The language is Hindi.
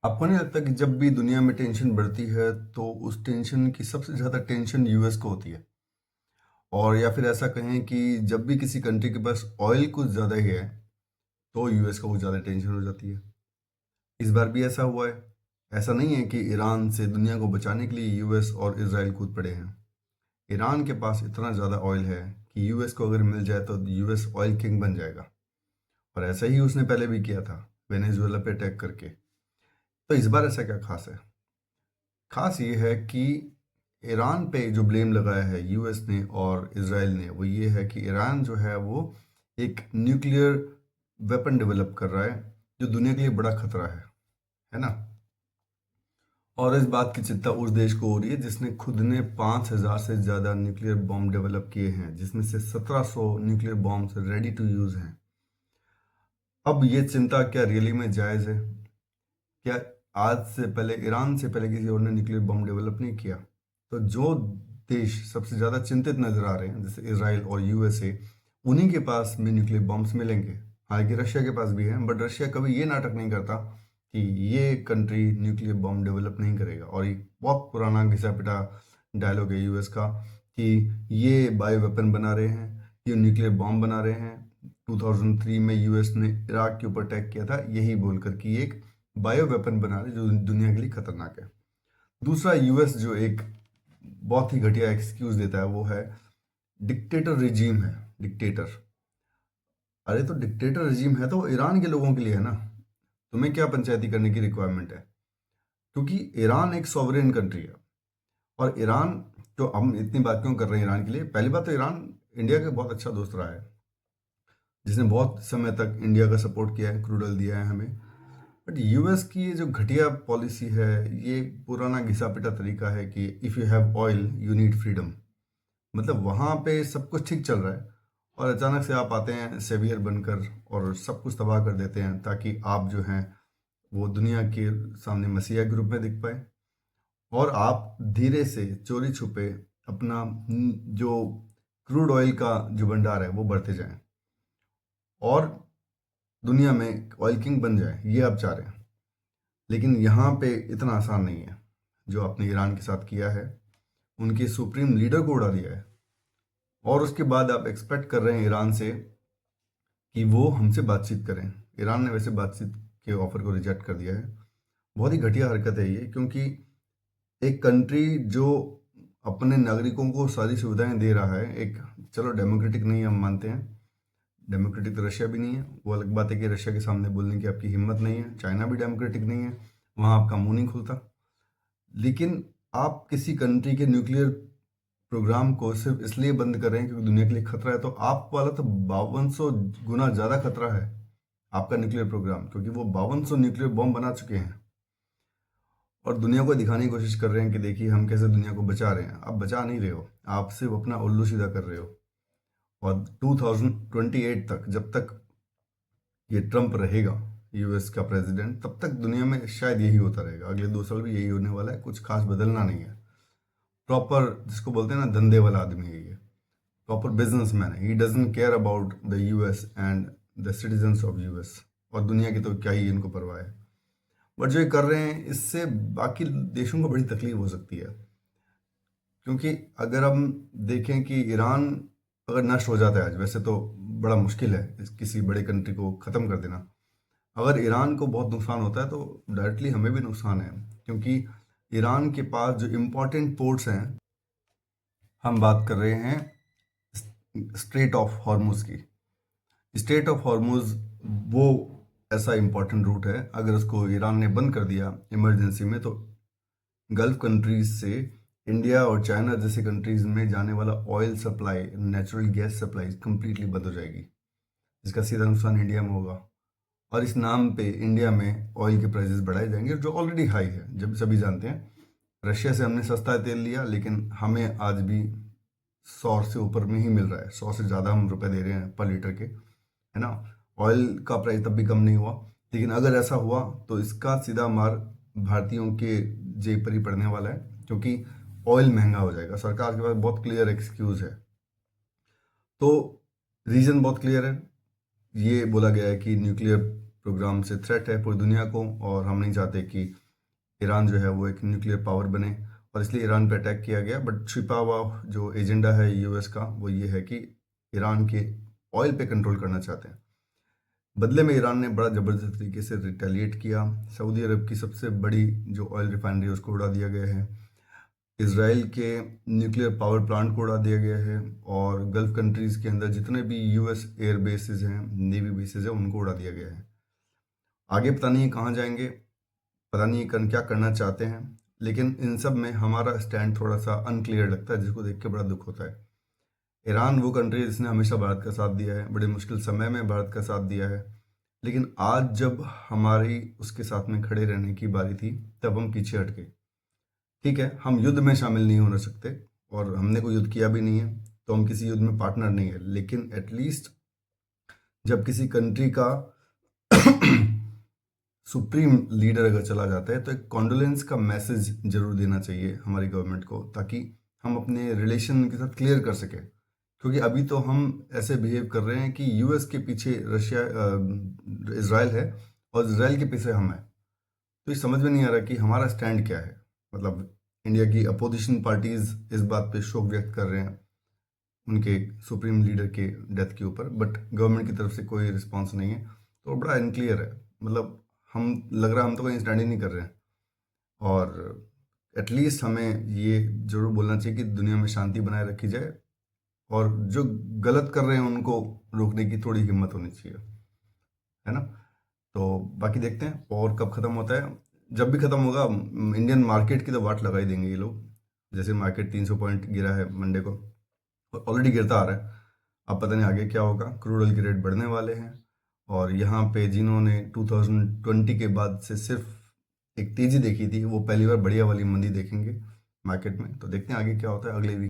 आपको नहीं लगता कि जब भी दुनिया में टेंशन बढ़ती है तो उस टेंशन की सबसे ज़्यादा टेंशन यूएस को होती है? और या फिर ऐसा कहें कि जब भी किसी कंट्री के पास ऑयल कुछ ज़्यादा ही है तो यूएस को कुछ ज़्यादा टेंशन हो जाती है। इस बार भी ऐसा हुआ है। ऐसा नहीं है कि ईरान से दुनिया को बचाने के लिए यूएस और इसराइल कूद पड़े हैं। ईरान के पास इतना ज़्यादा ऑयल है कि यूएस को अगर मिल जाए तो यूएस ऑयल किंग बन जाएगा। और ऐसा ही उसने पहले भी किया था, वेनेजुएला पे अटैक करके। तो इस बार ऐसा क्या खास है? खास ये है कि ईरान पे जो ब्लेम लगाया है यूएस ने और इसराइल ने, वो ये है कि ईरान जो है वो एक न्यूक्लियर वेपन डेवलप कर रहा है जो दुनिया के लिए बड़ा खतरा है ना। और इस बात की चिंता उस देश को हो रही है जिसने खुद ने 5,000 से ज़्यादा न्यूक्लियर बॉम्ब डेवलप किए हैं, जिसमें से 1700 nuclear bombs ready to use हैं। अब ये चिंता क्या रियली में जायज़ है? क्या आज से पहले, ईरान से पहले किसी और ने न्यूक्लियर बम डेवलप नहीं किया? तो जो देश सबसे ज़्यादा चिंतित नजर आ रहे हैं जैसे इसराइल और यूएसए, उन्हीं के पास में न्यूक्लियर बम्स मिलेंगे। हालांकि रशिया के पास भी है, बट रशिया कभी ये नाटक नहीं करता कि ये कंट्री न्यूक्लियर बम डेवलप नहीं करेगा। और ये बहुत पुराना घिसा पिटा डायलॉग है यूएस का कि ये बायो वेपन बना रहे हैं, ये न्यूक्लियर बॉम्ब बना रहे हैं। 2003 में यूएस ने इराक के ऊपर अटैक किया था यही बोलकर कि एक बायो वेपन बना रहे जो दुनिया के लिए खतरनाक है। दूसरा, यूएस जो एक बहुत ही घटिया एक्सक्यूज देता है वो है डिक्टेटर रिजीम है। डिक्टेटर, अरे तो डिक्टेटर रिजीम है तो ईरान के लोगों के लिए है ना। तुम्हें क्या पंचायती करने की रिक्वायरमेंट है? क्योंकि ईरान एक सॉवरेन कंट्री है। और ईरान, जो हम इतनी बात क्यों कर रहे हैं ईरान के लिए, पहली बात तो ईरान इंडिया का बहुत अच्छा दोस्त रहा है, जिसने बहुत समय तक इंडिया का सपोर्ट किया है, क्रूड ऑयल दिया है हमें। बट यूएस की ये जो घटिया पॉलिसी है, ये पुराना घिसा पिटा तरीका है कि if you have oil you need freedom. मतलब वहाँ पे सब कुछ ठीक चल रहा है और अचानक से आप आते हैं सेवियर बनकर और सब कुछ तबाह कर देते हैं ताकि आप जो हैं वो दुनिया के सामने मसीहा के रूप में दिख पाए। और आप धीरे से चोरी छुपे अपना जो क्रूड ऑयल का जो भंडार है वो बढ़ते जाएं और दुनिया में ऑयल किंग बन जाए, ये आप चाह रहे हैं। लेकिन यहाँ पे इतना आसान नहीं है। जो आपने ईरान के साथ किया है, उनके सुप्रीम लीडर को उड़ा दिया है, और उसके बाद आप एक्सपेक्ट कर रहे हैं ईरान से कि वो हमसे बातचीत करें। ईरान ने वैसे बातचीत के ऑफर को रिजेक्ट कर दिया है। बहुत ही घटिया हरकत है ये, क्योंकि एक कंट्री जो अपने नागरिकों को सारी सुविधाएं दे रहा है, एक, चलो डेमोक्रेटिक नहीं है, हम मानते हैं, डेमोक्रेटिक तो रशिया भी नहीं है, वो अलग बात है कि रशिया के सामने बोलने की आपकी हिम्मत नहीं है। चाइना भी डेमोक्रेटिक नहीं है, वहाँ आपका मुंह नहीं खुलता। लेकिन आप किसी कंट्री के न्यूक्लियर प्रोग्राम को सिर्फ इसलिए बंद कर रहे हैं क्योंकि दुनिया के लिए खतरा है, तो आप वाला तो 5200 गुना ज़्यादा खतरा है आपका न्यूक्लियर प्रोग्राम, क्योंकि वो 5200 न्यूक्लियर बॉम्ब बना चुके हैं और दुनिया को दिखाने की कोशिश कर रहे हैं कि देखिए हम कैसे दुनिया को बचा रहे हैं। आप बचा नहीं रहे हो, आप सिर्फ अपना उल्लू सीधा कर रहे हो। और 2028 तक, जब तक ये ट्रम्प रहेगा यूएस का प्रेसिडेंट, तब तक दुनिया में शायद यही होता रहेगा। अगले 2 साल भी यही होने वाला है, कुछ खास बदलना नहीं है। प्रॉपर, जिसको बोलते हैं ना, धंधे वाला आदमी है ये, प्रॉपर बिजनेसमैन है। He doesn't care about the US and the citizens of US, और दुनिया की तो क्या ही इनको परवाह है। बट जो ये कर रहे हैं, इससे बाकी देशों को बड़ी तकलीफ हो सकती है। क्योंकि अगर हम देखें कि ईरान अगर नष्ट हो जाता है आज, वैसे तो बड़ा मुश्किल है किसी बड़े कंट्री को ख़त्म कर देना। अगर ईरान को बहुत नुकसान होता है तो डायरेक्टली हमें भी नुकसान है, क्योंकि ईरान के पास जो इम्पोर्टेंट पोर्ट्स हैं, हम बात कर रहे हैं स्ट्रेट ऑफ हॉर्मुज की। स्ट्रेट ऑफ हॉर्मुज वो ऐसा इम्पोर्टेंट रूट है, अगर उसको ईरान ने बंद कर दिया इमरजेंसी में, तो गल्फ कंट्रीज से इंडिया और चाइना जैसे कंट्रीज में जाने वाला oil supply, natural gas supply completely बंद हो जाएगी, जिसका सीधा नुकसान इंडिया में होगा। और इस नाम पे इंडिया में ऑयल के प्राइसेस बढ़ाए जाएंगे जो ऑलरेडी हाई है। जब सभी जानते हैं रशिया से हमने सस्ता तेल लिया, लेकिन हमें आज भी 100 से ऊपर में ही मिल रहा है। 100 से ज़्यादा हम रुपए दे रहे हैं पर लीटर के, है ना। ऑयल का प्राइस तब भी कम नहीं हुआ। लेकिन अगर ऐसा हुआ तो इसका सीधा मार भारतीयों के जेब पर ही पड़ने वाला है, क्योंकि ऑयल महंगा हो जाएगा। सरकार के पास बहुत क्लियर एक्सक्यूज़ है। तो रीज़न बहुत क्लियर है। ये बोला गया है कि न्यूक्लियर प्रोग्राम से थ्रेट है पूरी दुनिया को, और हम नहीं चाहते कि ईरान जो है वो एक न्यूक्लियर पावर बने, और इसलिए ईरान पे अटैक किया गया। बट छिपा हुआ जो एजेंडा है यूएस का वो ये है कि ईरान के ऑयल पे कंट्रोल करना चाहते हैं। बदले में ईरान ने बड़ा ज़बरदस्त तरीके से रिटेलिएट किया। सऊदी अरब की सबसे बड़ी जो ऑयल रिफाइनरी है उसको उड़ा दिया गया है, इसराइल के न्यूक्लियर पावर प्लांट को उड़ा दिया गया है, और गल्फ कंट्रीज़ के अंदर जितने भी यूएस एयर बेसिस हैं, नेवी बेसिस हैं, उनको उड़ा दिया गया है। आगे पता नहीं कहाँ जाएंगे, पता नहीं क्या करना चाहते हैं, लेकिन इन सब में हमारा स्टैंड थोड़ा सा अनक्लियर लगता है, जिसको देख के बड़ा दुख होता है। ईरान वो कंट्री है जिसने हमेशा भारत का साथ दिया है, बड़े मुश्किल समय में भारत का साथ दिया है, लेकिन आज जब हमारी उसके साथ में खड़े रहने की बारी थी तब हम पीछे हट गए। ठीक है, हम युद्ध में शामिल नहीं हो सकते, और हमने कोई युद्ध किया भी नहीं है, तो हम किसी युद्ध में पार्टनर नहीं है, लेकिन एटलीस्ट जब किसी कंट्री का सुप्रीम लीडर अगर चला जाता है तो एक कॉन्डोलेंस का मैसेज जरूर देना चाहिए हमारी गवर्नमेंट को, ताकि हम अपने रिलेशन के साथ क्लियर कर सकें। क्योंकि अभी तो हम ऐसे बिहेव कर रहे हैं कि यूएस के पीछे रशिया इसराइल है और इसराइल के पीछे हम हैं। तो ये समझ में नहीं आ रहा कि हमारा स्टैंड क्या है। मतलब इंडिया की अपोजिशन पार्टीज इस बात पे शोक व्यक्त कर रहे हैं उनके सुप्रीम लीडर के डेथ के ऊपर, बट गवर्नमेंट की तरफ से कोई रिस्पांस नहीं है, तो बड़ा अनक्लियर है। मतलब हम लग रहा है हम तो कहीं स्टैंड ही नहीं कर रहे हैं, और एटलीस्ट हमें ये जरूर बोलना चाहिए कि दुनिया में शांति बनाए रखी जाए, और जो गलत कर रहे हैं उनको रोकने की थोड़ी हिम्मत होनी चाहिए, है ना। तो बाकी देखते हैं और कब ख़त्म होता है। जब भी ख़त्म होगा इंडियन मार्केट की तो वाट लगा ही देंगे ये लोग। जैसे मार्केट 300 पॉइंट गिरा है मंडे को, ऑलरेडी गिरता आ रहा है। अब पता नहीं आगे क्या होगा, क्रूड ऑयल के रेट बढ़ने वाले हैं, और यहाँ पे जिन्होंने 2020 के बाद से सिर्फ एक तेज़ी देखी थी वो पहली बार बढ़िया वाली मंदी देखेंगे मार्केट में। तो देखते हैं आगे क्या होता है अगले वीक।